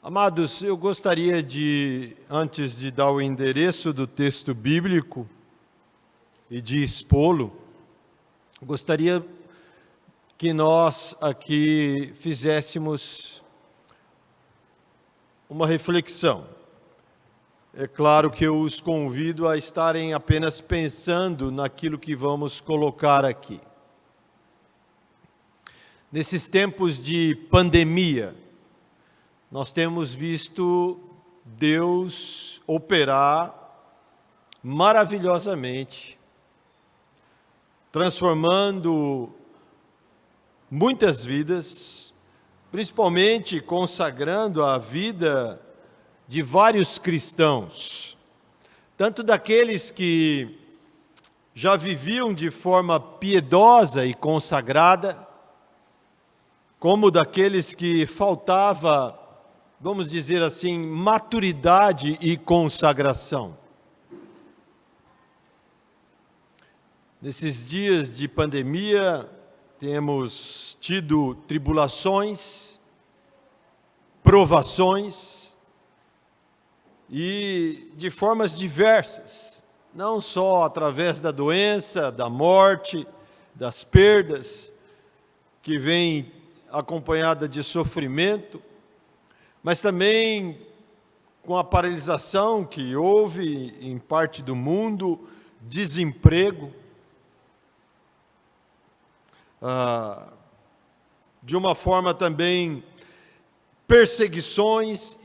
Amados, eu gostaria de, antes de dar o endereço do texto bíblico e de expô-lo, gostaria que nós aqui fizéssemos uma reflexão. É claro que eu os convido a estarem apenas pensando naquilo que vamos colocar aqui. Nesses tempos de pandemia, nós temos visto Deus operar maravilhosamente, transformando muitas vidas, principalmente consagrando a vida de vários cristãos, tanto daqueles que já viviam de forma piedosa e consagrada, como daqueles que faltava, vamos dizer assim, maturidade e consagração. Nesses dias de pandemia, temos tido tribulações, provações, e de formas diversas, não só através da doença, da morte, das perdas, que vem acompanhada de sofrimento, mas também com a paralisação que houve em parte do mundo, desemprego, de uma forma também perseguições,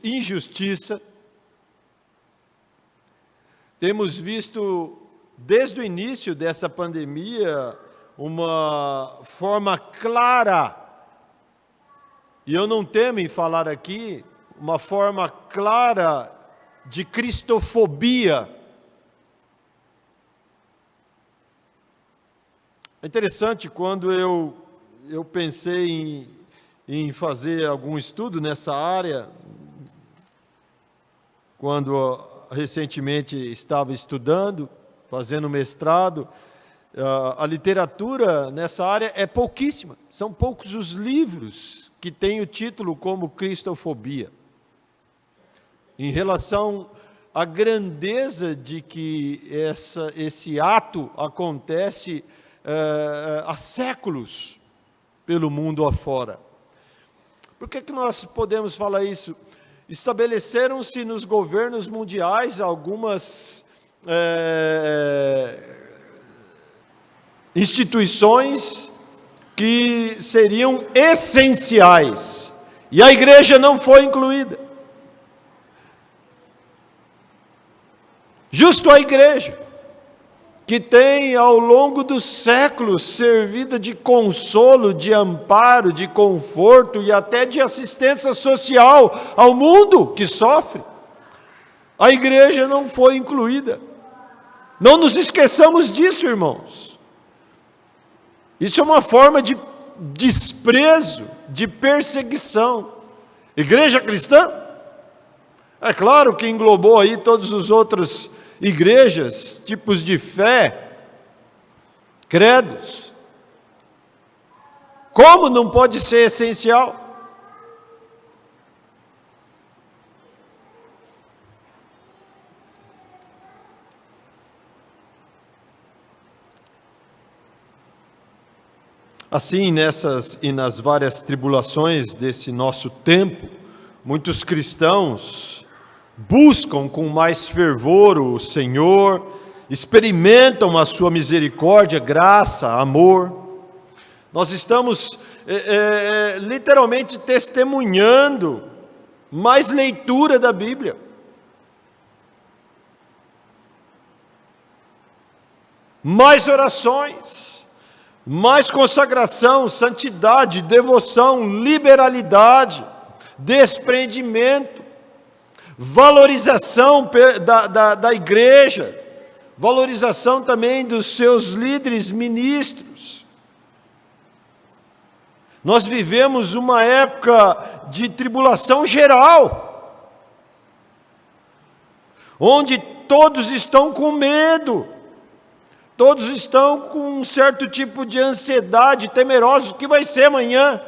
injustiça. Temos visto desde o início dessa pandemia uma forma clara, e eu não temo em falar aqui, uma forma clara de cristofobia. É interessante, quando eu pensei em fazer algum estudo nessa área, quando recentemente estava estudando, fazendo mestrado, a literatura nessa área é pouquíssima, são poucos os livros que têm o título como cristofobia, em relação à grandeza de que esse ato acontece há séculos pelo mundo afora. Por que nós podemos falar isso? Estabeleceram-se nos governos mundiais algumas instituições que seriam essenciais, e a igreja não foi incluída. Justo a igreja, que tem ao longo dos séculos servido de consolo, de amparo, de conforto e até de assistência social ao mundo que sofre, a igreja não foi incluída. Não nos esqueçamos disso, irmãos. Isso é uma forma de desprezo, de perseguição. Igreja cristã? É claro que englobou aí todos os outros igrejas, tipos de fé, credos. Como não pode ser essencial? Assim, nessas e nas várias tribulações desse nosso tempo, muitos cristãos buscam com mais fervor o Senhor, experimentam a sua misericórdia, graça, amor. Nós estamos literalmente testemunhando mais leitura da Bíblia, mais orações, mais consagração, santidade, devoção, liberalidade, desprendimento, valorização da igreja, valorização também dos seus líderes, ministros. Nós vivemos uma época de tribulação geral, onde todos estão com medo, todos estão com um certo tipo de ansiedade, temerosos. O que vai ser amanhã?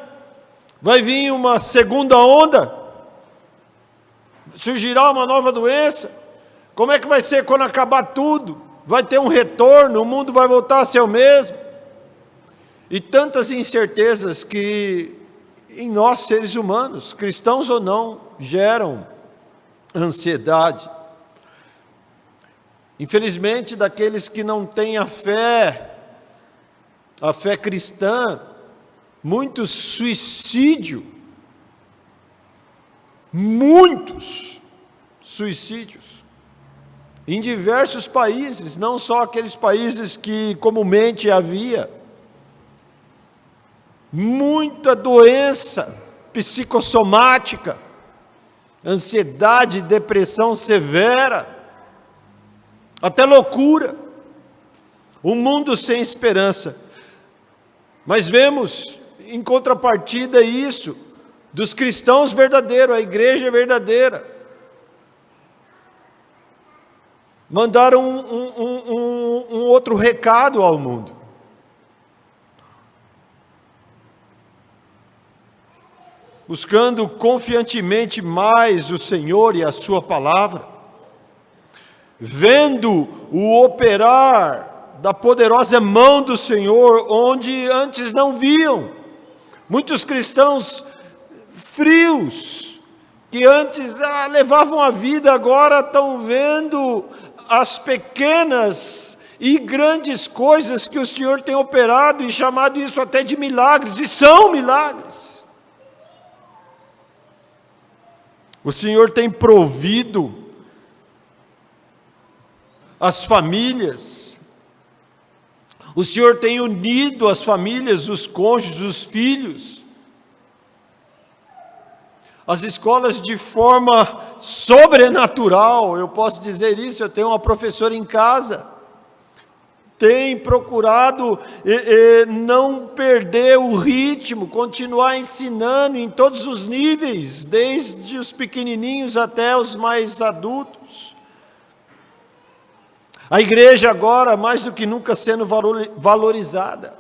Vai vir uma segunda onda? Surgirá uma nova doença? Como é que vai ser quando acabar tudo? Vai ter um retorno? O mundo vai voltar a ser o mesmo? E tantas incertezas que em nós, seres humanos, cristãos ou não, geram ansiedade. Infelizmente, daqueles que não têm a fé cristã, muito suicídio, muitos suicídios, em diversos países, não só aqueles países que comumente havia, muita doença psicossomática, ansiedade, depressão severa, até loucura, um mundo sem esperança. Mas vemos, em contrapartida isso, dos cristãos verdadeiros, a igreja verdadeira, mandaram um outro recado ao mundo. Buscando confiantemente mais o Senhor e a sua palavra, vendo o operar da poderosa mão do Senhor, onde antes não viam. Muitos cristãos frios, que antes levavam a vida, agora estão vendo as pequenas e grandes coisas que o Senhor tem operado e chamado isso até de milagres, e são milagres. O Senhor tem provido as famílias, o Senhor tem unido as famílias, os cônjuges, os filhos, as escolas de forma sobrenatural. Eu posso dizer isso, eu tenho uma professora em casa, tem procurado não perder o ritmo, continuar ensinando em todos os níveis, desde os pequenininhos até os mais adultos. A igreja agora, mais do que nunca, sendo valorizada.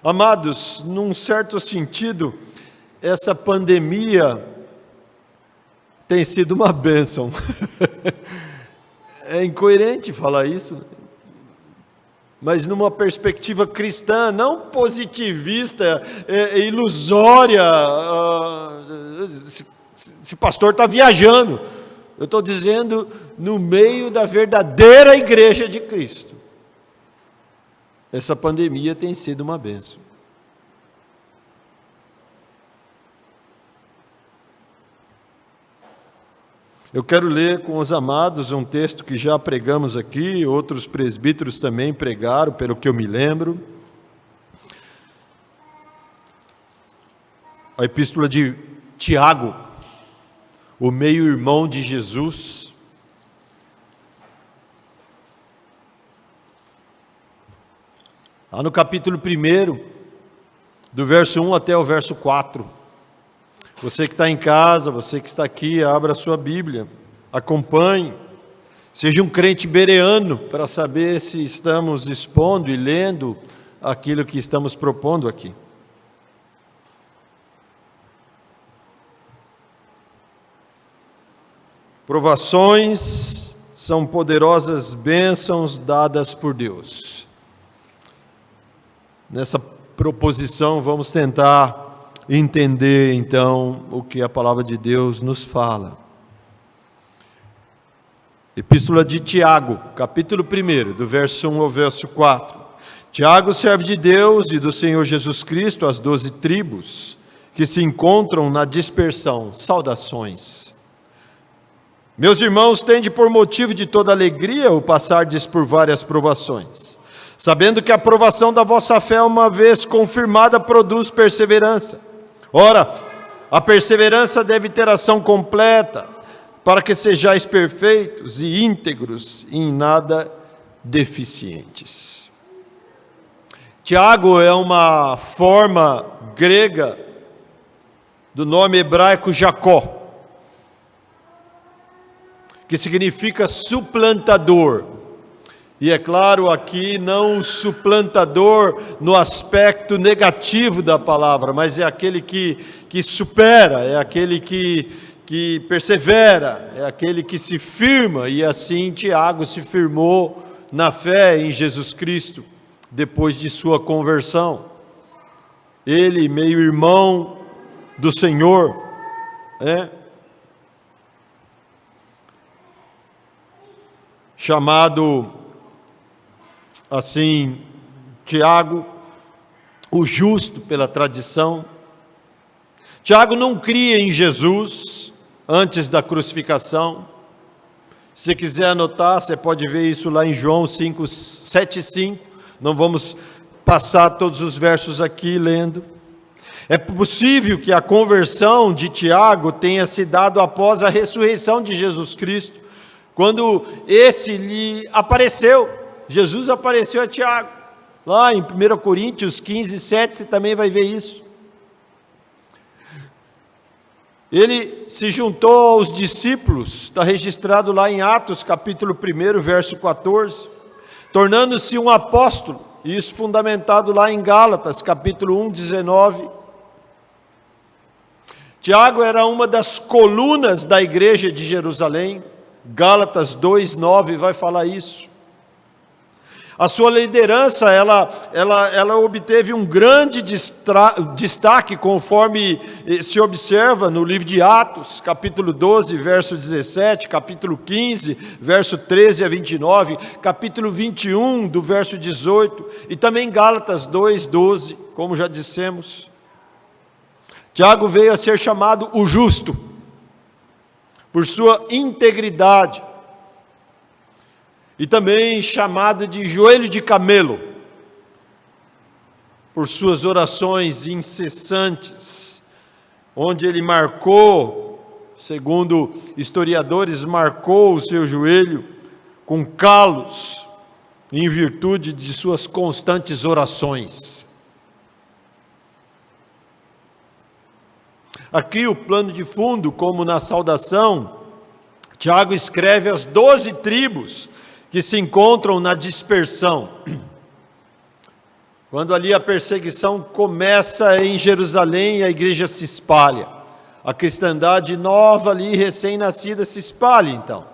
Amados, num certo sentido, essa pandemia tem sido uma bênção. É incoerente falar isso, mas numa perspectiva cristã, não positivista, ilusória. Esse pastor está viajando. Eu estou dizendo no meio da verdadeira igreja de Cristo. Essa pandemia tem sido uma bênção. Eu quero ler com os amados um texto que já pregamos aqui, outros presbíteros também pregaram, pelo que eu me lembro. A epístola de Tiago, o meio-irmão de Jesus. Lá no capítulo 1, do verso 1 até o verso 4. Você que está em casa, você que está aqui, abra a sua Bíblia, acompanhe, seja um crente bereano para saber se estamos expondo e lendo aquilo que estamos propondo aqui. Provações são poderosas bênçãos dadas por Deus. Nessa proposição vamos tentar entender então o que a palavra de Deus nos fala. Epístola de Tiago, capítulo 1, do verso 1 ao verso 4. Tiago, servo de Deus e do Senhor Jesus Cristo, às 12 tribos que se encontram na dispersão, saudações. Meus irmãos, tende por motivo de toda alegria o passardes por várias provações, sabendo que a provação da vossa fé, uma vez confirmada, produz perseverança. Ora, a perseverança deve ter ação completa, para que sejais perfeitos e íntegros e em nada deficientes. Tiago é uma forma grega do nome hebraico Jacó, que significa suplantador. E é claro, aqui não o suplantador no aspecto negativo da palavra, mas é aquele que supera, é aquele que persevera, é aquele que se firma, e assim Tiago se firmou na fé em Jesus Cristo, depois de sua conversão. Ele, meio-irmão do Senhor, chamado assim, Tiago, o justo pela tradição. Tiago não cria em Jesus antes da crucificação. Se você quiser anotar, você pode ver isso lá em João 5, 7 e 5. Não vamos passar todos os versos aqui lendo. É possível que a conversão de Tiago tenha se dado após a ressurreição de Jesus Cristo, quando esse lhe apareceu. Jesus apareceu a Tiago. Lá em 1 Coríntios 15, 7, você também vai ver isso. Ele se juntou aos discípulos, está registrado lá em Atos, capítulo 1, verso 14, tornando-se um apóstolo, isso fundamentado lá em Gálatas, capítulo 1, 19. Tiago era uma das colunas da igreja de Jerusalém, Gálatas 2, 9 vai falar isso. A sua liderança, ela obteve um grande destaque, conforme se observa no livro de Atos, capítulo 12, verso 17, capítulo 15, verso 13 a 29, capítulo 21, do verso 18, e também Gálatas 2, 12, como já dissemos. Tiago veio a ser chamado o justo, por sua integridade, e também chamado de joelho de camelo, por suas orações incessantes, onde ele marcou, segundo historiadores, marcou o seu joelho com calos, em virtude de suas constantes orações. Aqui o plano de fundo, como na saudação, Tiago escreve as 12 tribos que se encontram na dispersão. Quando ali a perseguição começa em Jerusalém, a igreja se espalha. A cristandade nova ali, recém-nascida, se espalha então.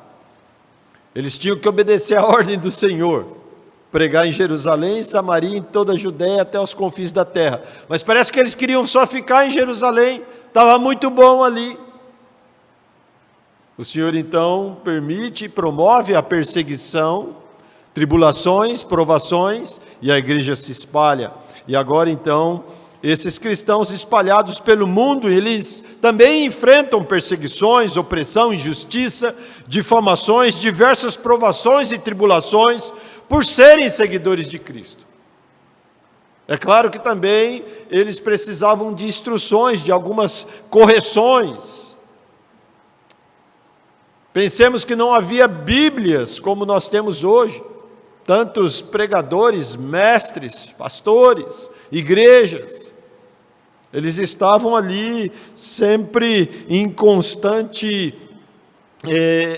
Eles tinham que obedecer à ordem do Senhor, pregar em Jerusalém, Samaria, em toda a Judéia, até os confins da terra. Mas parece que eles queriam só ficar em Jerusalém, estava muito bom ali. O Senhor então permite e promove a perseguição, tribulações, provações, e a igreja se espalha. E agora então, esses cristãos espalhados pelo mundo, eles também enfrentam perseguições, opressão, injustiça, difamações, diversas provações e tribulações, por serem seguidores de Cristo. É claro que também eles precisavam de instruções, de algumas correções. Pensemos que não havia Bíblias como nós temos hoje, tantos pregadores, mestres, pastores, igrejas, eles estavam ali sempre em constante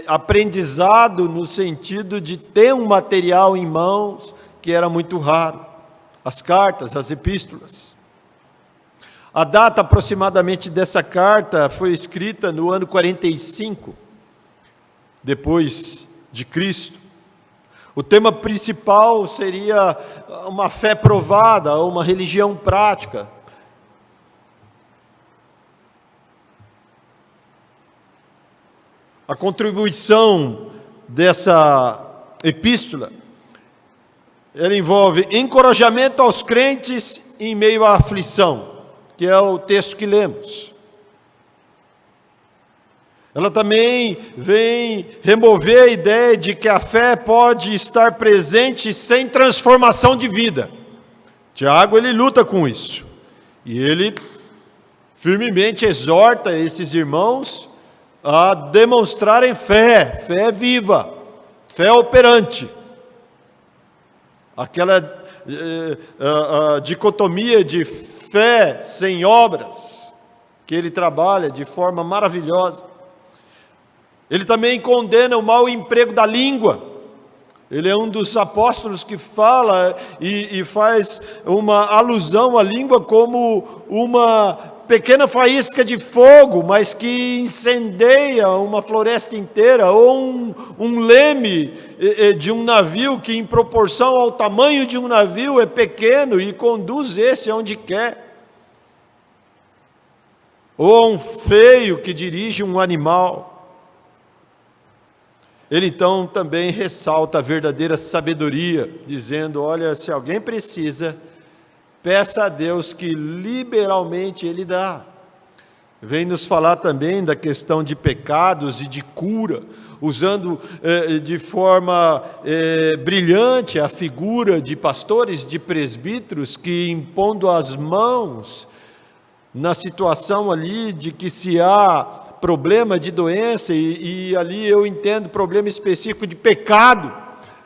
aprendizado, no sentido de ter um material em mãos que era muito raro, as cartas, as epístolas. A data aproximadamente dessa carta foi escrita no ano 45, depois de Cristo. O tema principal seria uma fé provada, uma religião prática. A contribuição dessa epístola, ela envolve encorajamento aos crentes em meio à aflição, que é o texto que lemos. Ela também vem remover a ideia de que a fé pode estar presente sem transformação de vida. Tiago, ele luta com isso. E ele firmemente exorta esses irmãos a demonstrarem fé viva, fé operante. Aquela dicotomia de fé sem obras, que ele trabalha de forma maravilhosa. Ele também condena o mau emprego da língua, Ele é um dos apóstolos que fala e faz uma alusão à língua como uma pequena faísca de fogo, mas que incendeia uma floresta inteira, ou um leme de um navio que, em proporção ao tamanho de um navio, é pequeno e conduz esse aonde quer. Ou um freio que dirige um animal. Ele então também ressalta a verdadeira sabedoria, dizendo: olha, se alguém precisa, peça a Deus que liberalmente Ele dá. Vem nos falar também da questão de pecados e de cura, usando de forma brilhante a figura de pastores, de presbíteros, que impondo as mãos na situação ali de que se há problema de doença, e ali eu entendo problema específico de pecado,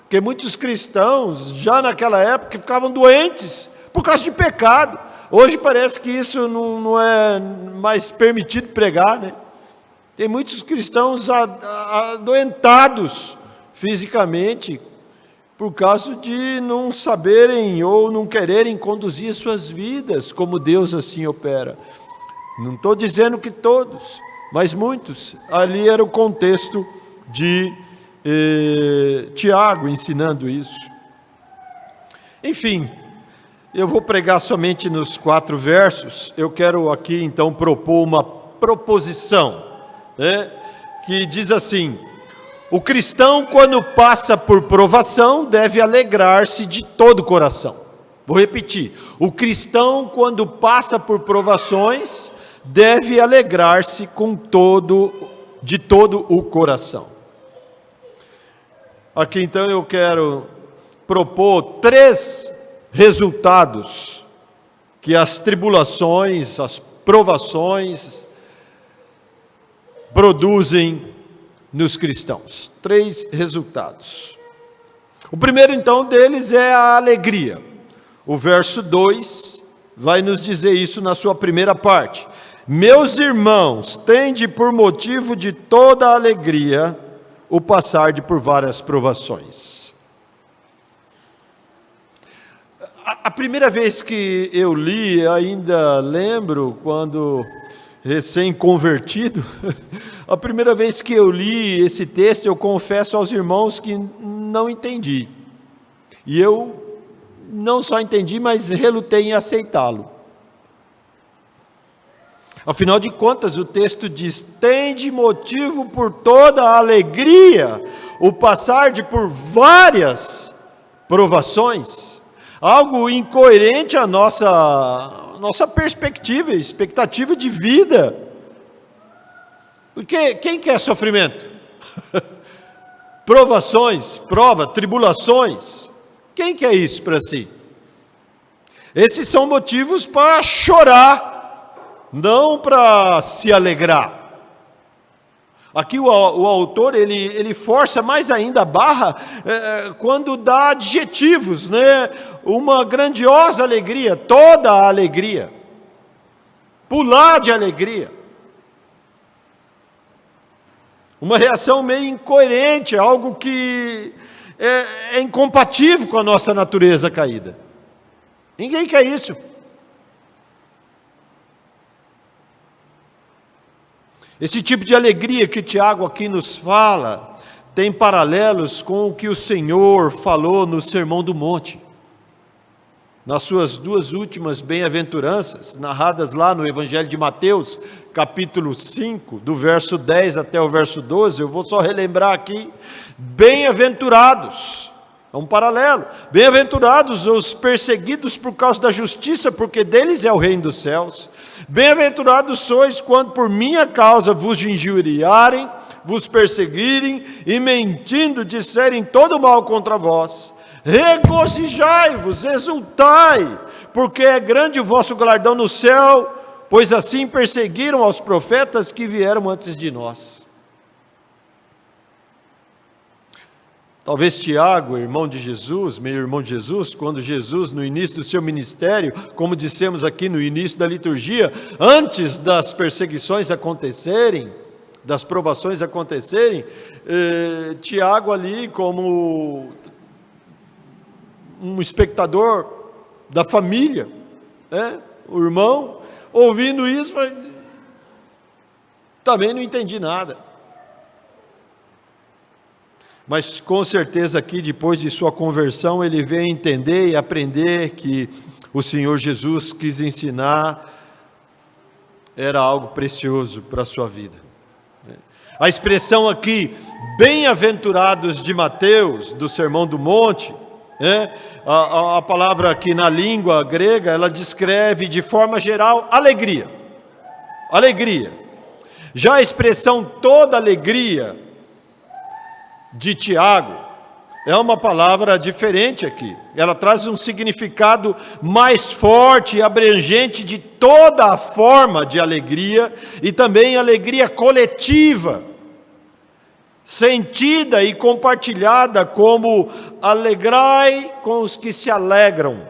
porque muitos cristãos já naquela época ficavam doentes por causa de pecado. Hoje parece que isso não é mais permitido pregar, né? Tem muitos cristãos adoentados fisicamente por causa de não saberem ou não quererem conduzir suas vidas como Deus assim opera. Não estou dizendo que todos, mas muitos. Ali era o contexto de Tiago ensinando isso. Enfim, eu vou pregar somente nos 4 versos. Eu quero aqui então propor uma proposição, né, que diz assim: o cristão, quando passa por provação, deve alegrar-se de todo o coração. Vou repetir: o cristão, quando passa por provações, deve alegrar-se de todo o coração. Aqui então eu quero propor 3 resultados que as tribulações, as provações produzem nos cristãos. 3 resultados. O primeiro então deles é a alegria. O verso 2 vai nos dizer isso na sua primeira parte. Meus irmãos, tende por motivo de toda a alegria o passar por várias provações. A primeira vez que eu li, ainda lembro, quando recém-convertido, a primeira vez que eu li esse texto, eu confesso aos irmãos que não entendi. E eu não só entendi, mas relutei em aceitá-lo. Afinal de contas, o texto diz: tende motivo por toda a alegria o passar por várias provações. Algo incoerente à nossa perspectiva, expectativa de vida. Porque quem quer sofrimento? Provações, tribulações. Quem quer isso para si? Esses são motivos para chorar, não para se alegrar. Aqui o autor ele força mais ainda a barra quando dá adjetivos, né? Uma grandiosa alegria, toda a alegria, pular de alegria. Uma reação meio incoerente, algo que é incompatível com a nossa natureza caída. Ninguém quer isso. Esse tipo de alegria que Tiago aqui nos fala tem paralelos com o que o Senhor falou no Sermão do Monte. Nas suas 2 últimas bem-aventuranças, narradas lá no Evangelho de Mateus, capítulo 5, do verso 10 até o verso 12, eu vou só relembrar aqui: bem-aventurados, é um paralelo, bem-aventurados os perseguidos por causa da justiça, porque deles é o reino dos céus. Bem-aventurados sois quando por minha causa vos injuriarem, vos perseguirem e mentindo disserem todo mal contra vós. Regozijai-vos, exultai, porque é grande o vosso galardão no céu, pois assim perseguiram aos profetas que vieram antes de nós. Talvez Tiago, irmão de Jesus, meio-irmão de Jesus, quando Jesus, no início do seu ministério, como dissemos aqui no início da liturgia, antes das perseguições acontecerem, das provações acontecerem, Tiago ali, como um espectador da família, o irmão, ouvindo isso, também não entendi nada. Mas com certeza aqui, depois de sua conversão, ele veio entender e aprender que o Senhor Jesus quis ensinar era algo precioso para a sua vida. A expressão aqui, bem-aventurados de Mateus, do Sermão do Monte, a palavra aqui na língua grega, ela descreve de forma geral alegria. Alegria. Já a expressão toda alegria de Tiago é uma palavra diferente aqui. Ela traz um significado mais forte e abrangente de toda a forma de alegria e também alegria coletiva, sentida e compartilhada como alegrai com os que se alegram.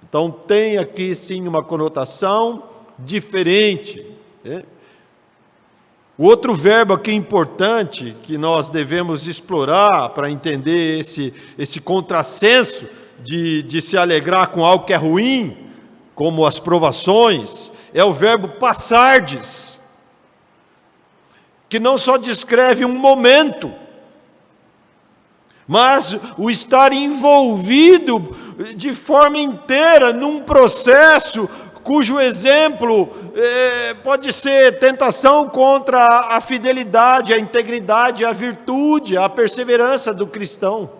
Então tem aqui sim uma conotação diferente. O outro verbo aqui importante que nós devemos explorar para entender esse contrassenso de se alegrar com algo que é ruim, como as provações, é o verbo passardes, que não só descreve um momento, mas o estar envolvido de forma inteira num processo cujo exemplo pode ser tentação contra a fidelidade, a integridade, a virtude, a perseverança do cristão.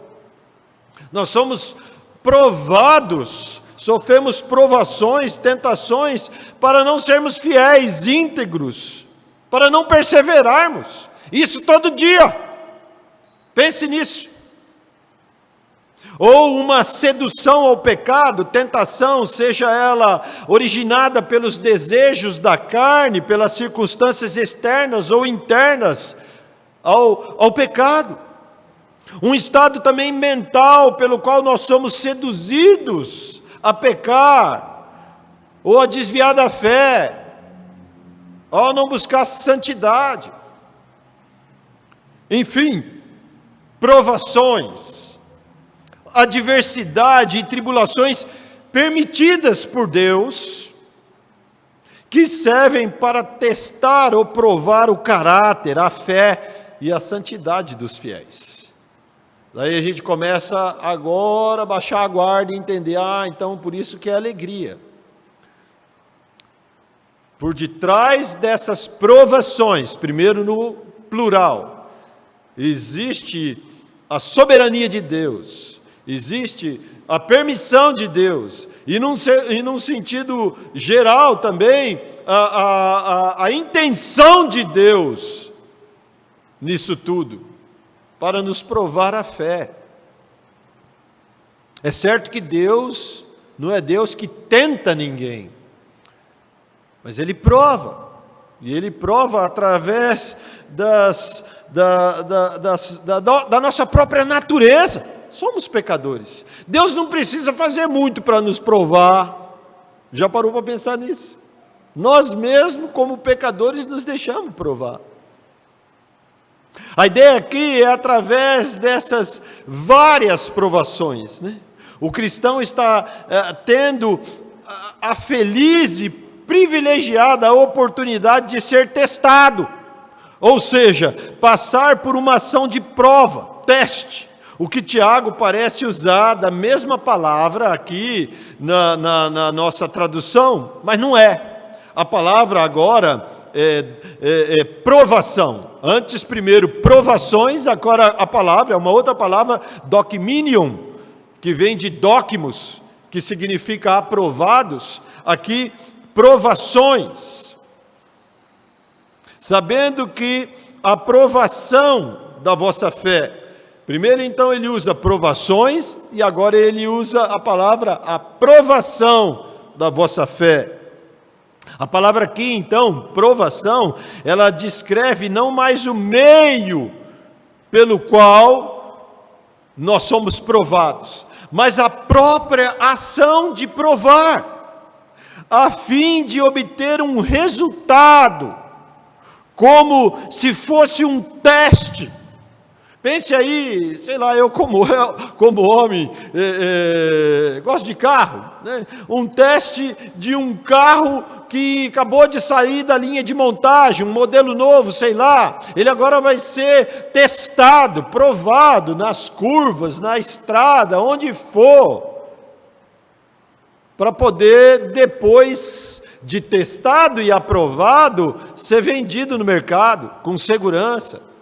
Nós somos provados, sofremos provações, tentações, para não sermos fiéis, íntegros, para não perseverarmos. Isso todo dia. Pense nisso. Ou uma sedução ao pecado, tentação, seja ela originada pelos desejos da carne, pelas circunstâncias externas ou internas ao pecado. Um estado também mental pelo qual nós somos seduzidos a pecar, ou a desviar da fé, ou a não buscar santidade. Enfim, provações, adversidade e tribulações permitidas por Deus, que servem para testar ou provar o caráter, a fé e a santidade dos fiéis. Daí a gente começa agora a baixar a guarda e entender, então por isso que é alegria. Por detrás dessas provações, primeiro no plural, existe a soberania de Deus, existe a permissão de Deus, e num sentido geral também, a intenção de Deus nisso tudo, para nos provar a fé. É certo que Deus não é Deus que tenta ninguém, mas Ele prova, e Ele prova através da nossa própria natureza. Somos pecadores. Deus não precisa fazer muito para nos provar. Já parou para pensar nisso? Nós mesmos, como pecadores, nos deixamos provar. A ideia aqui é através dessas várias provações, né? O cristão está tendo a feliz e privilegiada oportunidade de ser testado, ou seja, passar por uma ação de prova, teste. O que Tiago parece usar da mesma palavra aqui na nossa tradução, mas não é. A palavra agora é provação. Antes, primeiro, provações, agora a palavra é uma outra palavra, dokiminion, que vem de dokimos, que significa aprovados. Aqui, provações. Sabendo que a provação da vossa fé, primeiro, então, ele usa provações, e agora ele usa a palavra aprovação da vossa fé. A palavra aqui, então, provação, ela descreve não mais o meio pelo qual nós somos provados, mas a própria ação de provar, a fim de obter um resultado, como se fosse um teste, Pense aí, sei lá, eu como homem, gosto de carro, né? Um teste de um carro que acabou de sair da linha de montagem, um modelo novo, sei lá, ele agora vai ser testado, provado nas curvas, na estrada, onde for, para poder depois de testado e aprovado, ser vendido no mercado com segurança.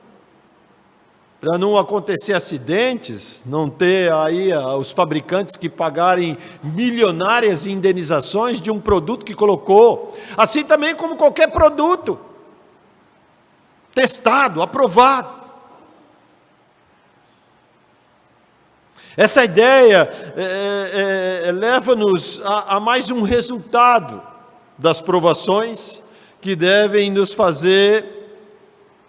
Para não acontecer acidentes, não ter aí os fabricantes que pagarem milionárias indenizações de um produto que colocou. Assim também como qualquer produto, testado, aprovado. Essa ideia leva-nos a mais um resultado das provações que devem nos fazer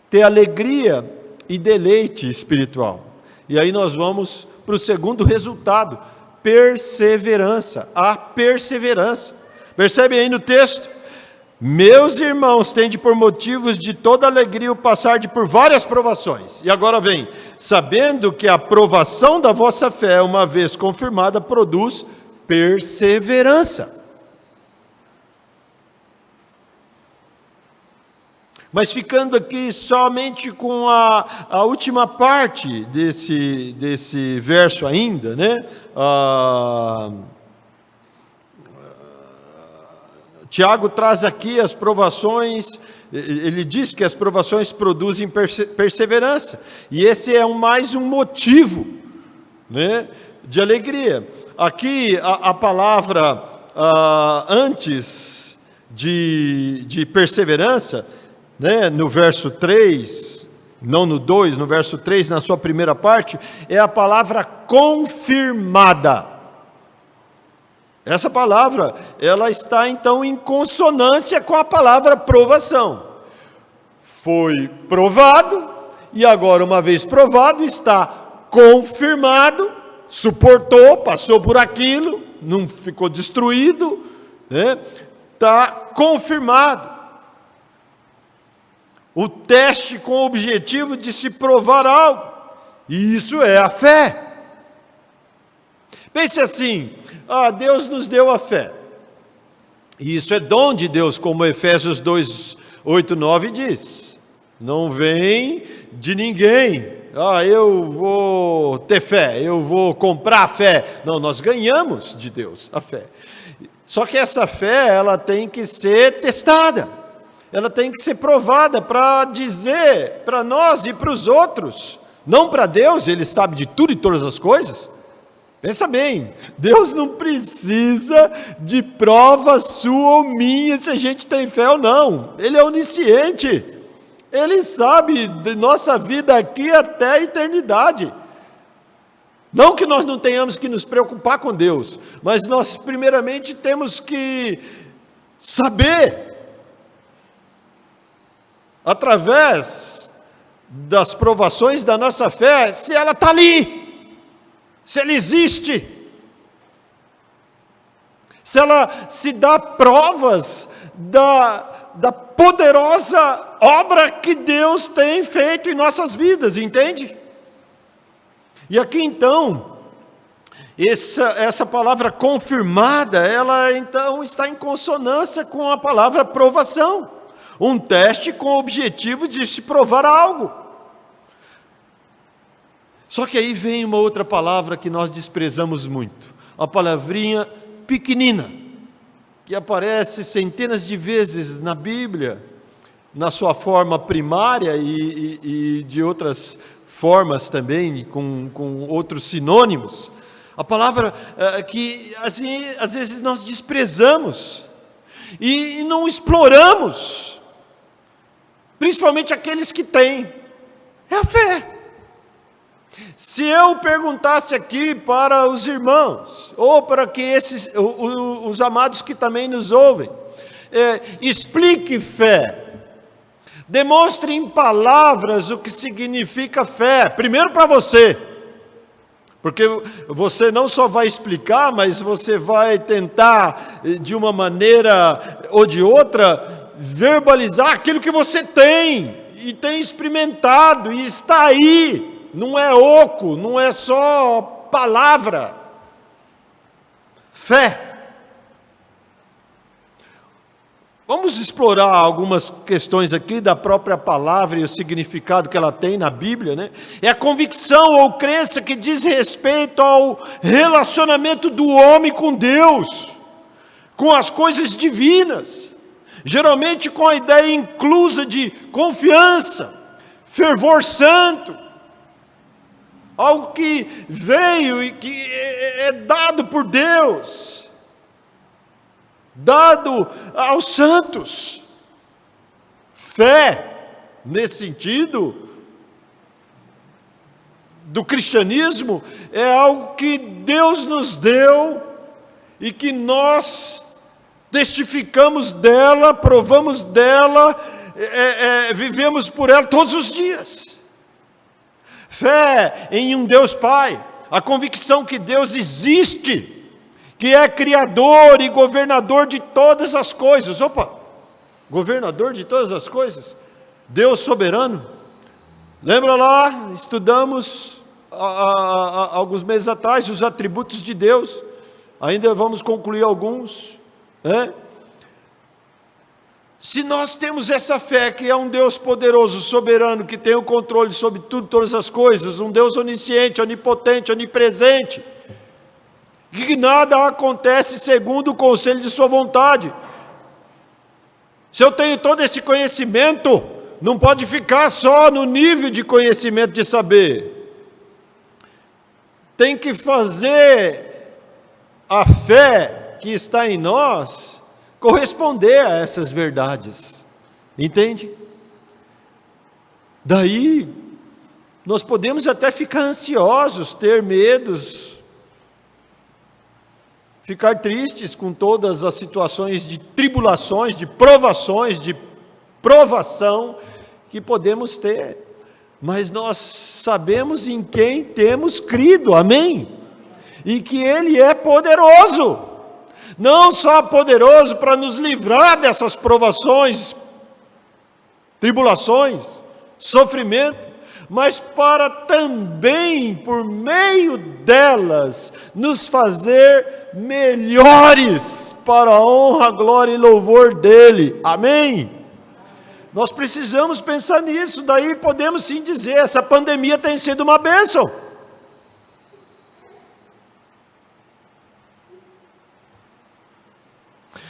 ter alegria e deleite espiritual. E aí nós vamos para o segundo resultado, perseverança, a perseverança. Percebem aí no texto? Meus irmãos, tende por motivos de toda alegria o passar por várias provações. E agora vem, sabendo que a provação da vossa fé, uma vez confirmada, produz perseverança. Mas ficando aqui somente com a última parte desse verso ainda, né? Tiago traz aqui as provações, ele diz que as provações produzem perseverança, e esse é mais um motivo, né, de alegria. Aqui a palavra antes de perseverança, né, no verso 3, não no 2, no verso 3, na sua primeira parte, é a palavra confirmada. Essa palavra, ela está então em consonância com a palavra provação. Foi provado, e agora uma vez provado, está confirmado, suportou, passou por aquilo, não ficou destruído, né? Está confirmado. O teste com o objetivo de se provar algo, e isso é a fé. Pense assim, Deus nos deu a fé, e isso é dom de Deus, como Efésios 2, 8, 9 diz, não vem de ninguém, eu vou ter fé, eu vou comprar a fé, não, nós ganhamos de Deus a fé, só que essa fé, ela tem que ser testada, ela tem que ser provada para dizer para nós e para os outros, não para Deus, Ele sabe de tudo e todas as coisas. Pensa bem, Deus não precisa de prova sua ou minha se a gente tem fé ou não, Ele é onisciente, Ele sabe de nossa vida aqui até a eternidade. Não que nós não tenhamos que nos preocupar com Deus, mas nós primeiramente temos que saber, através das provações da nossa fé, se ela está ali, se ela existe, se ela se dá provas da poderosa obra que Deus tem feito em nossas vidas, entende? E aqui então, essa palavra confirmada, ela então está em consonância com a palavra provação. Um teste com o objetivo de se provar algo. Só que aí vem uma outra palavra que nós desprezamos muito, a palavrinha pequenina, que aparece centenas de vezes na Bíblia, na sua forma primária e de outras formas também, com outros sinônimos. A palavra que assim, às vezes nós desprezamos e não exploramos, principalmente aqueles que têm, é a fé. Se eu perguntasse aqui para os irmãos, ou para que os amados que também nos ouvem, explique fé, demonstre em palavras o que significa fé, primeiro para você, porque você não só vai explicar, mas você vai tentar, de uma maneira ou de outra, verbalizar aquilo que você tem, e tem experimentado, e está aí, não é oco, não é só palavra. Fé. Vamos explorar algumas questões aqui da própria palavra e o significado que ela tem na Bíblia, né? É a convicção ou crença que diz respeito ao relacionamento do homem com Deus, com as coisas divinas, geralmente com a ideia inclusa de confiança, fervor santo, algo que veio e que é dado por Deus, dado aos santos. Fé, nesse sentido, do cristianismo, é algo que Deus nos deu e que nós testificamos dela, provamos dela, vivemos por ela todos os dias. Fé em um Deus Pai, a convicção que Deus existe, que é criador e governador de todas as coisas. Opa, governador de todas as coisas? Deus soberano. Lembra lá, estudamos alguns meses atrás os atributos de Deus. Ainda vamos concluir alguns, né? Se nós temos essa fé que é um Deus poderoso, soberano, que tem o controle sobre tudo, todas as coisas, um Deus onisciente, onipotente, onipresente, que nada acontece segundo o conselho de sua vontade. Se eu tenho todo esse conhecimento, não pode ficar só no nível de conhecimento de saber. Tem que fazer a fé que está em nós corresponder a essas verdades. Entende? Daí, nós podemos até ficar ansiosos, ter medos, ficar tristes com todas as situações de tribulações, de provações, de provação que podemos ter, mas nós sabemos em quem temos crido, amém? E que Ele é poderoso, não só poderoso para nos livrar dessas provações, tribulações, sofrimento, mas para também, por meio delas, nos fazer melhores para a honra, glória e louvor dEle. Amém? Nós precisamos pensar nisso, daí podemos sim dizer, essa pandemia tem sido uma bênção.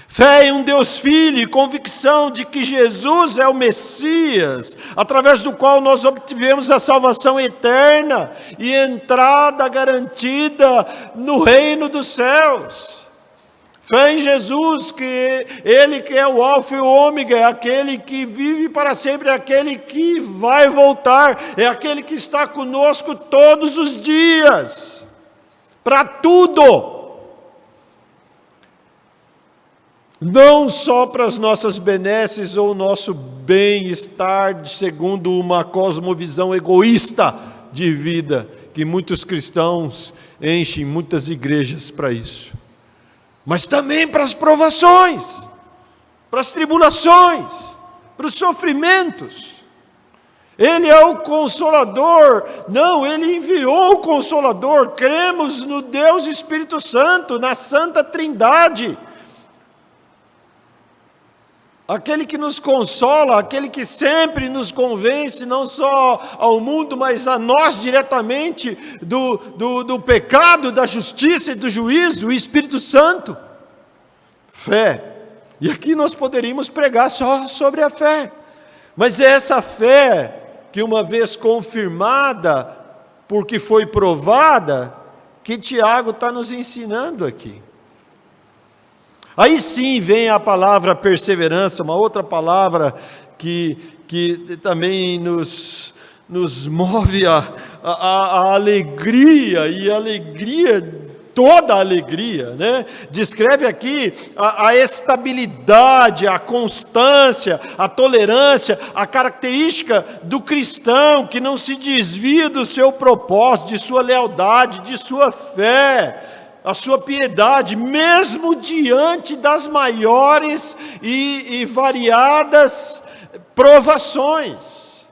Fé em um Deus Filho e convicção de que Jesus é o Messias, através do qual nós obtivemos a salvação eterna e entrada garantida no reino dos céus. Fé em Jesus, que Ele que é o alfa e o ômega, é aquele que vive para sempre, é aquele que vai voltar, é aquele que está conosco todos os dias, para tudo. Não só para as nossas benesses ou o nosso bem-estar, segundo uma cosmovisão egoísta de vida, que muitos cristãos enchem muitas igrejas para isso, mas também para as provações, para as tribulações, para os sofrimentos. Ele é o Consolador, não, Ele enviou o Consolador, cremos no Deus Espírito Santo, na Santa Trindade, aquele que nos consola, aquele que sempre nos convence, não só ao mundo, mas a nós diretamente, do pecado, da justiça e do juízo, o Espírito Santo. Fé. E aqui nós poderíamos pregar só sobre a fé. Mas é essa fé que, uma vez confirmada, porque foi provada, que Tiago está nos ensinando aqui. Aí sim vem a palavra perseverança, uma outra palavra que também nos move a alegria, e alegria, toda a alegria, né? Descreve aqui a estabilidade, a constância, a tolerância, a característica do cristão que não se desvia do seu propósito, de sua lealdade, de sua fé, a sua piedade, mesmo diante das maiores e variadas provações.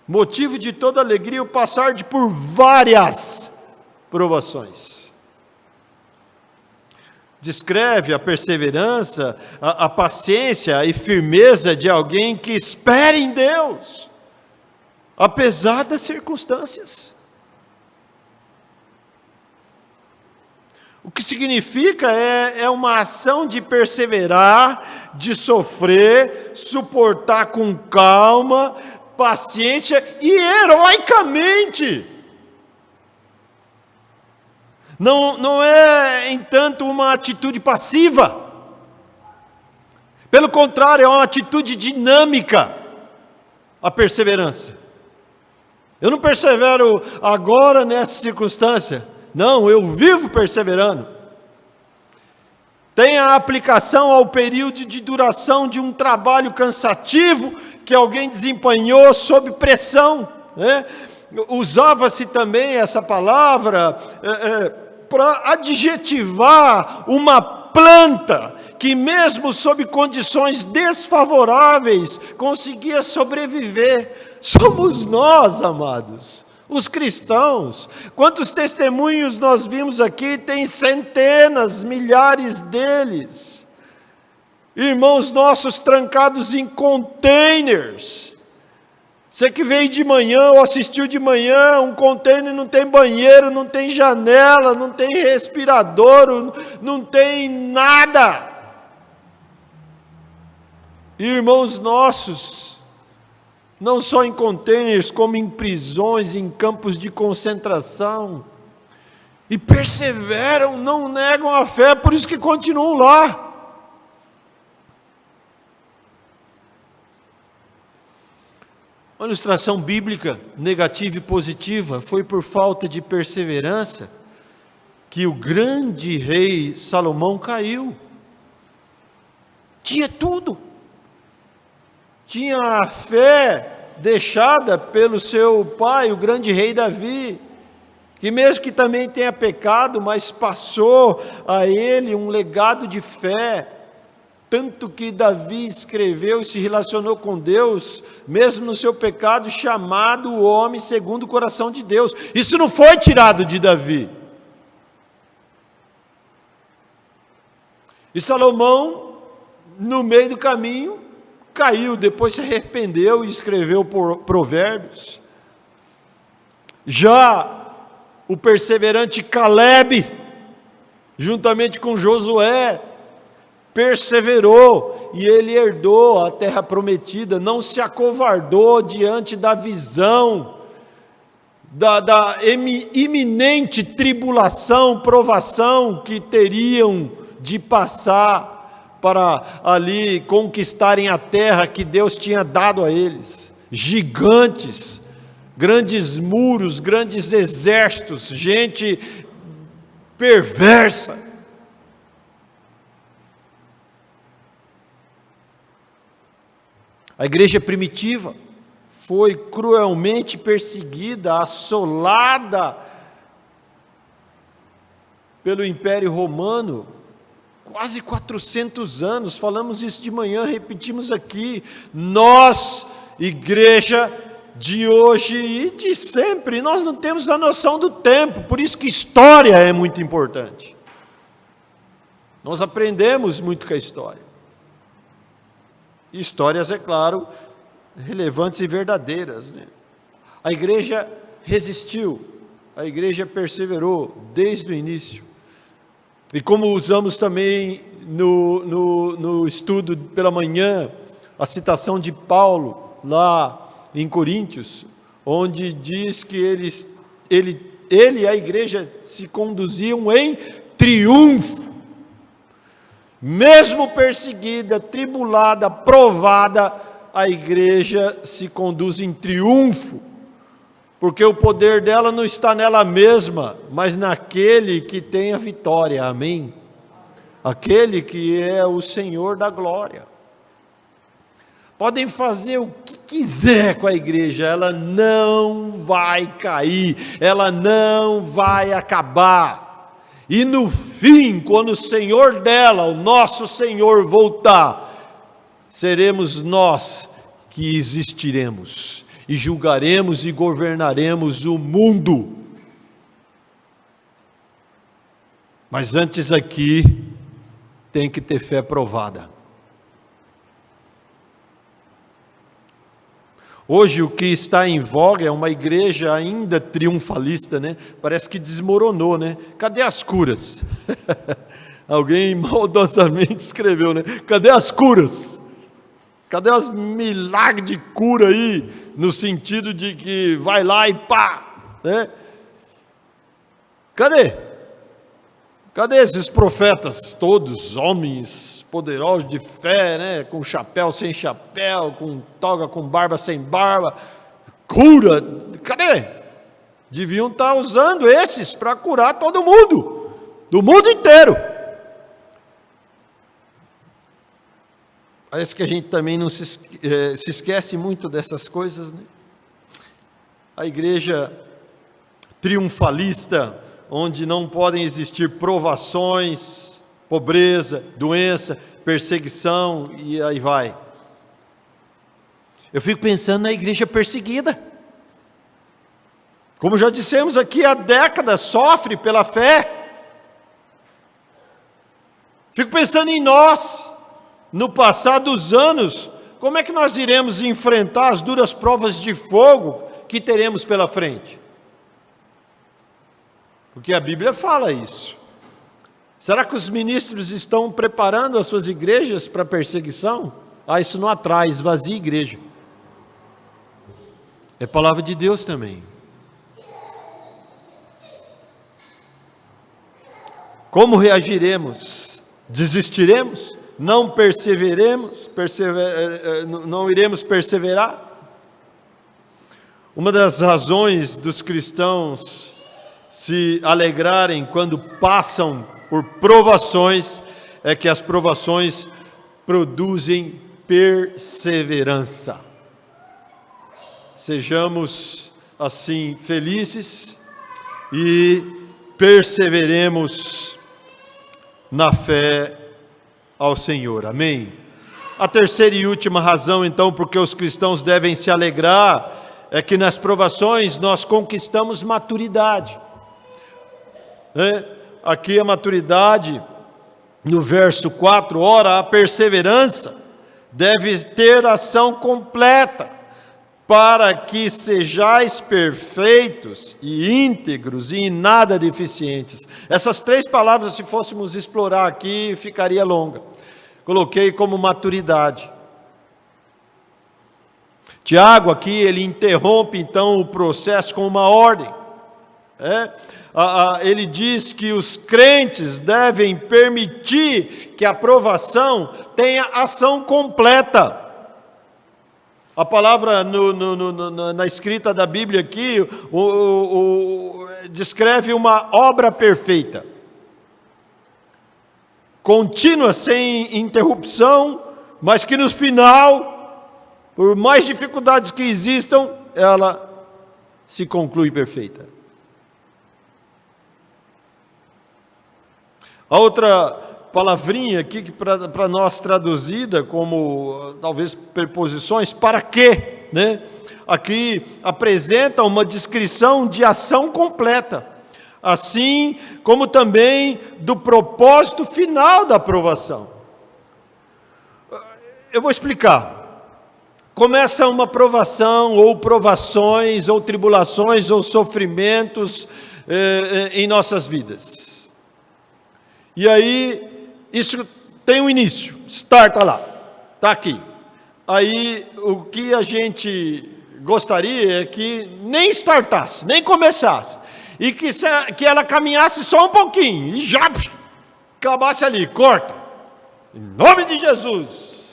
motivo de toda alegria o passar por várias provações. Descreve a perseverança, a paciência e firmeza de alguém que espera em Deus, apesar das circunstâncias. O que significa é uma ação de perseverar, de sofrer, suportar com calma, paciência e heroicamente. Não é, entanto, uma atitude passiva. Pelo contrário, é uma atitude dinâmica, a perseverança. Eu não persevero agora nessa circunstância. Não, eu vivo perseverando. Tem a aplicação ao período de duração de um trabalho cansativo que alguém desempenhou sob pressão, né? Usava-se também essa palavra para adjetivar uma planta que mesmo sob condições desfavoráveis conseguia sobreviver. Somos nós, amados, os cristãos. Quantos testemunhos nós vimos aqui? Tem centenas, milhares deles. Irmãos nossos trancados em containers. Você que veio de manhã ou assistiu de manhã, um container não tem banheiro, não tem janela, não tem respirador, não tem nada. Irmãos nossos, não só em containers, como em prisões, em campos de concentração, e perseveram, não negam a fé, por isso que continuam lá. Uma ilustração bíblica negativa e positiva foi por falta de perseverança que o grande rei Salomão caiu. Tinha tudo. Tinha a fé deixada pelo seu pai, o grande rei Davi, que mesmo que também tenha pecado, mas passou a ele um legado de fé. Tanto que Davi escreveu e se relacionou com Deus, mesmo no seu pecado, chamado o homem segundo o coração de Deus. Isso não foi tirado de Davi. E Salomão, no meio do caminho, caiu, depois se arrependeu e escreveu Provérbios. Já o perseverante Caleb, juntamente com Josué, perseverou e ele herdou a terra prometida, não se acovardou diante da visão, da iminente tribulação, provação que teriam de passar para ali conquistarem a terra que Deus tinha dado a eles. Gigantes, grandes muros, grandes exércitos, gente perversa. A igreja primitiva foi cruelmente perseguida, assolada pelo Império Romano, quase 400 anos, falamos isso de manhã, repetimos aqui. Nós, igreja de hoje e de sempre, nós não temos a noção do tempo, por isso que história é muito importante. Nós aprendemos muito com a história. Histórias, é claro, relevantes e verdadeiras, né? A igreja resistiu, a igreja perseverou desde o início. E como usamos também no estudo pela manhã, a citação de Paulo, lá em Coríntios, onde diz que ele e a igreja se conduziam em triunfo. Mesmo perseguida, tribulada, provada, a igreja se conduz em triunfo, porque o poder dela não está nela mesma, mas naquele que tem a vitória, amém? Aquele que é o Senhor da glória. Podem fazer o que quiser com a igreja, ela não vai cair, ela não vai acabar. E no fim, quando o Senhor dela, o nosso Senhor, voltar, seremos nós que existiremos. e julgaremos e governaremos o mundo. Mas antes aqui, tem que ter fé provada. Hoje o que está em voga é uma igreja ainda triunfalista, né? Parece que desmoronou, né? Cadê as curas? Alguém maldosamente escreveu, né? Cadê as curas? Cadê os milagres de cura aí? No sentido de que vai lá e pá, né? Cadê? Cadê esses profetas todos, homens poderosos de fé, né? Com chapéu sem chapéu, com toga com barba sem barba, cura, cadê? Deviam estar usando esses para curar todo mundo, do mundo inteiro. Parece que a gente também não se esquece muito dessas coisas, né? A igreja triunfalista, onde não podem existir provações, pobreza, doença, perseguição e aí vai. Eu fico pensando na igreja perseguida. Como já dissemos aqui, há décadas sofre pela fé. Fico pensando em nós, no passar dos anos, como é que nós iremos enfrentar as duras provas de fogo que teremos pela frente? Porque a Bíblia fala isso. Será que os ministros estão preparando as suas igrejas para perseguição? Isso não atrai, esvazia a igreja. É palavra de Deus também. Como reagiremos? Desistiremos? Não perseveremos? Não iremos perseverar? Uma das razões dos cristãos se alegrarem quando passam por provações é que as provações produzem perseverança. Sejamos assim felizes e perseveremos na fé ao Senhor. Amém? A terceira e última razão, então, porque os cristãos devem se alegrar, é que nas provações nós conquistamos maturidade. Aqui a maturidade, no verso 4, ora, a perseverança deve ter ação completa, para que sejais perfeitos e íntegros e em nada deficientes. Essas três palavras, se fôssemos explorar aqui, ficaria longa. Coloquei como maturidade. Tiago aqui, ele interrompe então o processo com uma ordem. Ele diz que os crentes devem permitir que a aprovação tenha ação completa. A palavra na escrita da Bíblia aqui descreve uma obra perfeita, contínua, sem interrupção, mas que no final, por mais dificuldades que existam, ela se conclui perfeita. A outra palavrinha aqui, que para nós traduzida como, talvez, preposições, para quê, né? Aqui apresenta uma descrição de ação completa, assim como também do propósito final da aprovação. Eu vou explicar. Começa uma provação, ou provações, ou tribulações, ou sofrimentos em nossas vidas. E aí, isso tem um início, starta lá, está aqui. Aí, o que a gente gostaria é que nem startasse, nem começasse, e que ela caminhasse só um pouquinho, e já acabasse ali, corta. Em nome de Jesus,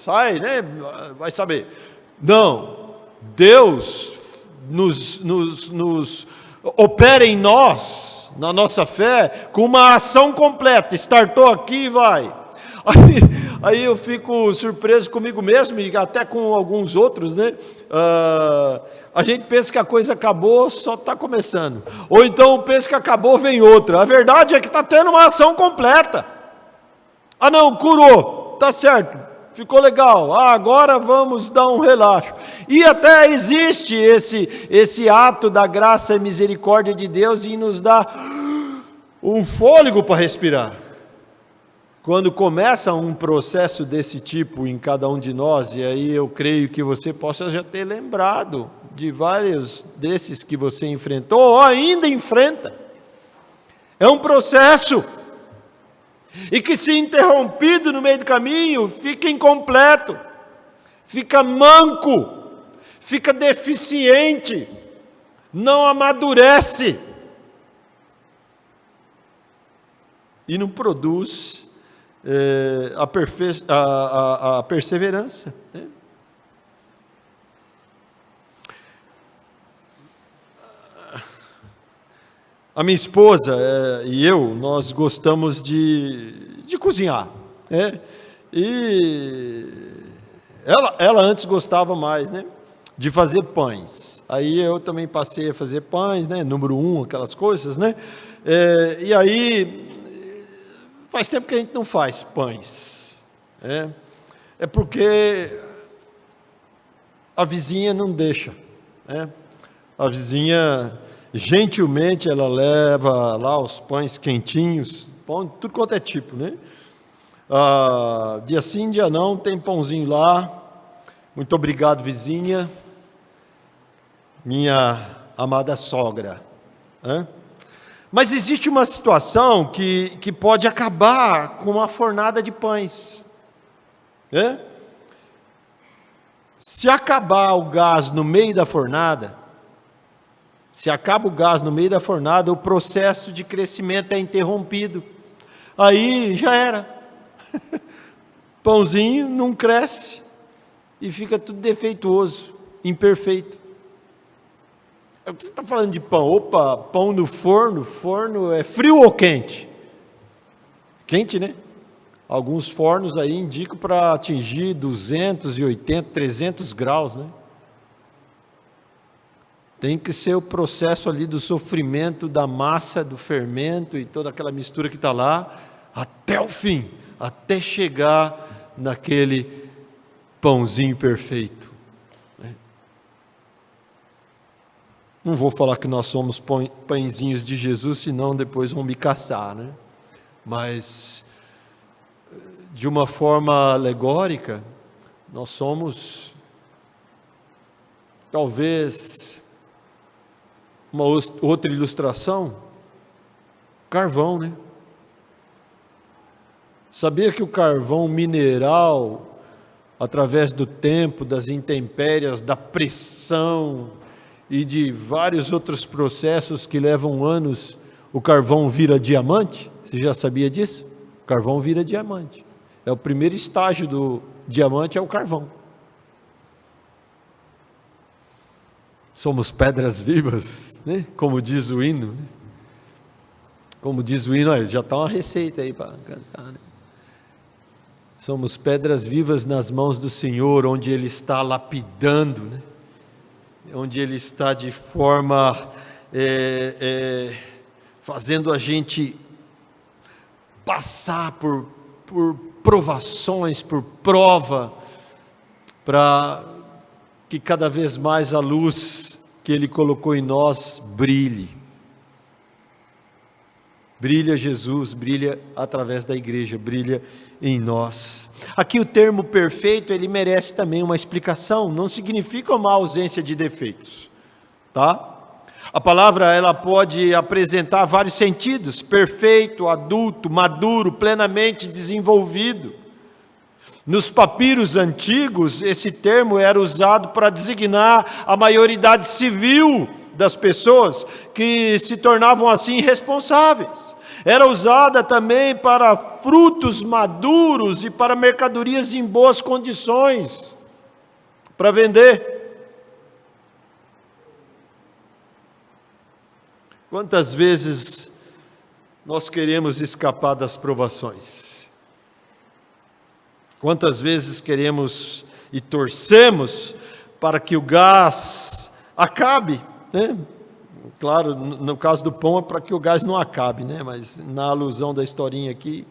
sai, né? Vai saber. Não, Deus nos opera em nós, na nossa fé, com uma ação completa. Startou aqui e vai. Aí eu fico surpreso comigo mesmo e até com alguns outros, né? A gente pensa que a coisa acabou, só está começando. Ou então pensa que acabou, vem outra. A verdade é que está tendo uma ação completa. Não, curou, está certo. ficou legal, agora vamos dar um relaxo. E até existe esse ato da graça e misericórdia de Deus em nos dar um fôlego para respirar. Quando começa um processo desse tipo em cada um de nós, e aí eu creio que você possa já ter lembrado de vários desses que você enfrentou ou ainda enfrenta. É um processo, e que se interrompido no meio do caminho, fica incompleto, fica manco, fica deficiente, não amadurece, e não produz a perseverança, né? A minha esposa e eu, nós gostamos de cozinhar, né? E ela antes gostava mais, né, de fazer pães. Aí eu também passei a fazer pães, né, número 1, aquelas coisas, né? E aí, faz tempo que a gente não faz pães, né? É porque a vizinha não deixa, né? A vizinha, gentilmente, ela leva lá os pães quentinhos, pão, tudo quanto é tipo, né? Dia sim, dia não, tem pãozinho lá. Muito obrigado, vizinha, minha amada sogra, né? Mas existe uma situação que pode acabar com uma fornada de pães, né? Se acabar o gás no meio da fornada, se acaba o gás no meio da fornada, o processo de crescimento é interrompido. Aí já era. Pãozinho não cresce e fica tudo defeituoso, imperfeito. Você está falando de pão? Opa, pão no forno, forno é frio ou quente? Quente, né? Alguns fornos aí indicam para atingir 280, 300 graus, né? Tem que ser o processo ali do sofrimento da massa, do fermento e toda aquela mistura que está lá, até o fim, até chegar naquele pãozinho perfeito. Não vou falar que nós somos pãezinhos de Jesus, senão depois vão me caçar, né? Mas, de uma forma alegórica, nós somos, talvez, uma outra ilustração, carvão, né? Sabia que o carvão mineral, através do tempo, das intempéries, da pressão e de vários outros processos que levam anos, o carvão vira diamante? Você já sabia disso? O carvão vira diamante. É o primeiro estágio do diamante, é o carvão. Somos pedras vivas, né? Como diz o hino, né? Como diz o hino, olha, já está uma receita aí para cantar, né? Somos pedras vivas nas mãos do Senhor, onde Ele está lapidando, né? Onde Ele está de forma, fazendo a gente passar por provações, por prova, para que cada vez mais a luz que Ele colocou em nós brilhe. Brilha Jesus, brilha através da igreja, brilha em nós. Aqui o termo perfeito, ele merece também uma explicação, não significa uma ausência de defeitos, tá? A palavra, ela pode apresentar vários sentidos: perfeito, adulto, maduro, plenamente desenvolvido. Nos papiros antigos, esse termo era usado para designar a maioridade civil das pessoas, que se tornavam assim responsáveis. Era usada também para frutos maduros e para mercadorias em boas condições, para vender. Quantas vezes nós queremos escapar das provações? Quantas vezes queremos e torcemos para que o gás acabe, né? Claro, no caso do pão é para que o gás não acabe, né? Mas na alusão da historinha aqui,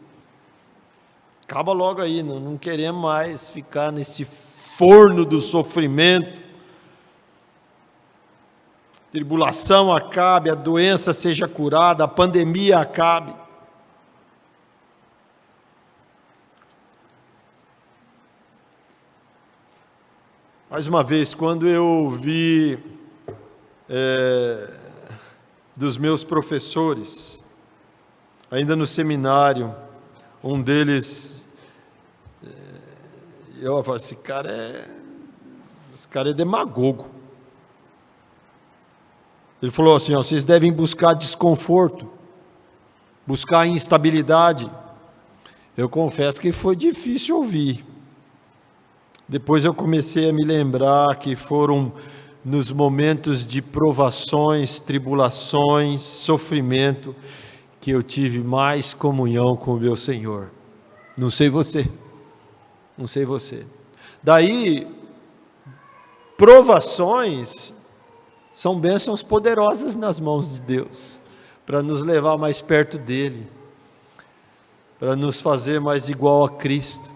acaba logo aí, não queremos mais ficar nesse forno do sofrimento. Tribulação acabe, a doença seja curada, a pandemia acabe. Mais uma vez, quando eu vi dos meus professores, ainda no seminário, um deles, eu falei, esse cara é demagogo. Ele falou assim, vocês devem buscar desconforto, buscar instabilidade. Eu confesso que foi difícil ouvir. Depois eu comecei a me lembrar que foram nos momentos de provações, tribulações, sofrimento, que eu tive mais comunhão com o meu Senhor. Não sei você. Daí, provações são bênçãos poderosas nas mãos de Deus, para nos levar mais perto dEle, para nos fazer mais igual a Cristo,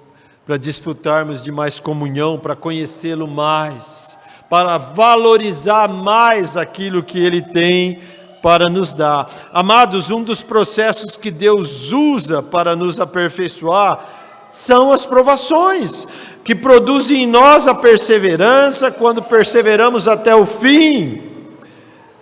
para desfrutarmos de mais comunhão, para conhecê-lo mais, para valorizar mais aquilo que Ele tem para nos dar. Amados, um dos processos que Deus usa para nos aperfeiçoar são as provações, que produzem em nós a perseverança. Quando perseveramos até o fim,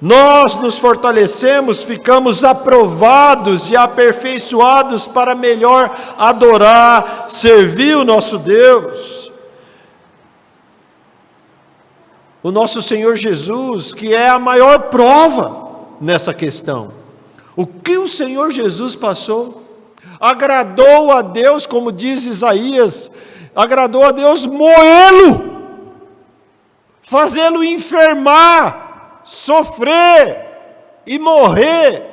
nós nos fortalecemos, ficamos aprovados e aperfeiçoados para melhor adorar, servir o nosso Deus. O nosso Senhor Jesus, que é a maior prova nessa questão. O que o Senhor Jesus passou? Agradou a Deus, como diz Isaías, agradou a Deus moê-lo, fazê-lo enfermar, sofrer e morrer,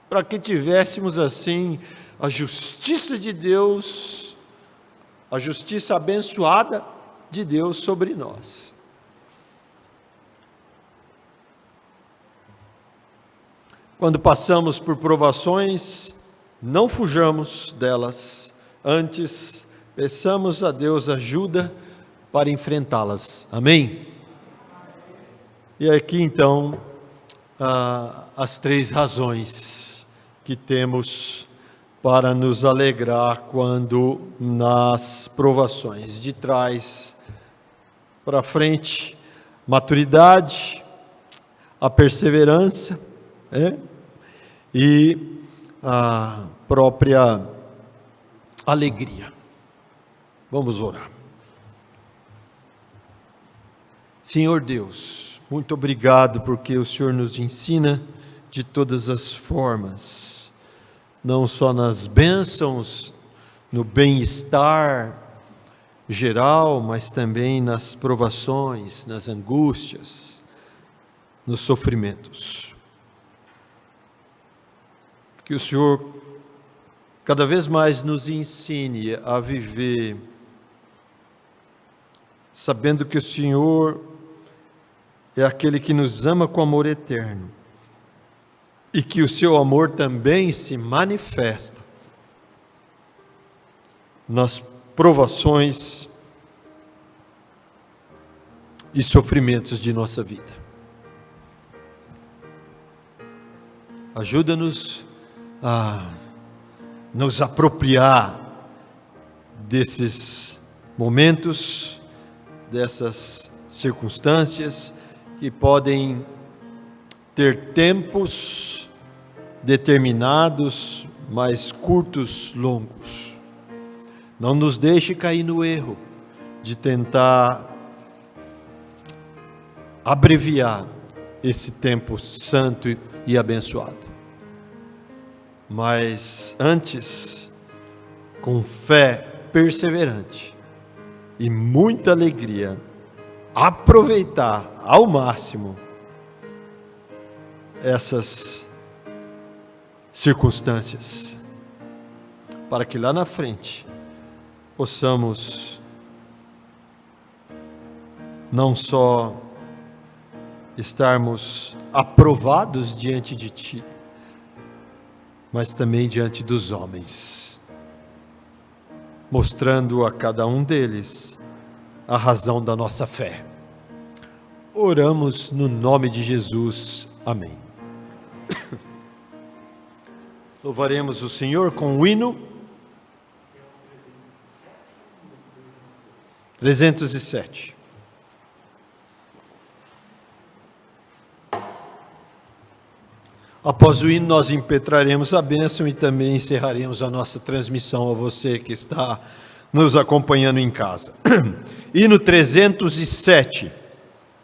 para que tivéssemos assim a justiça de Deus, a justiça abençoada de Deus sobre nós. Quando passamos por provações, não fujamos delas, antes peçamos a Deus ajuda para enfrentá-las. Amém? E aqui então, as 3 razões que temos para nos alegrar quando nas provações. De trás para frente, maturidade, a perseverança, e a própria alegria. Vamos orar. Senhor Deus, muito obrigado porque o Senhor nos ensina de todas as formas, não só nas bênçãos, no bem-estar geral, mas também nas provações, nas angústias, nos sofrimentos. Que o Senhor cada vez mais nos ensine a viver sabendo que o Senhor é aquele que nos ama com amor eterno e que o seu amor também se manifesta nas provações e sofrimentos de nossa vida. Ajuda-nos a nos apropriar desses momentos, dessas circunstâncias que podem ter tempos determinados, mais curtos, longos. Não nos deixe cair no erro de tentar abreviar esse tempo santo e abençoado. Mas antes, com fé perseverante e muita alegria, aproveitar ao máximo essas circunstâncias, para que lá na frente possamos não só estarmos aprovados diante de Ti, mas também diante dos homens, mostrando a cada um deles a razão da nossa fé. Oramos no nome de Jesus. Amém. Louvaremos o Senhor com o hino 307. Após o hino, nós impetraremos a bênção e também encerraremos a nossa transmissão a você que está nos acompanhando em casa. Hino 307.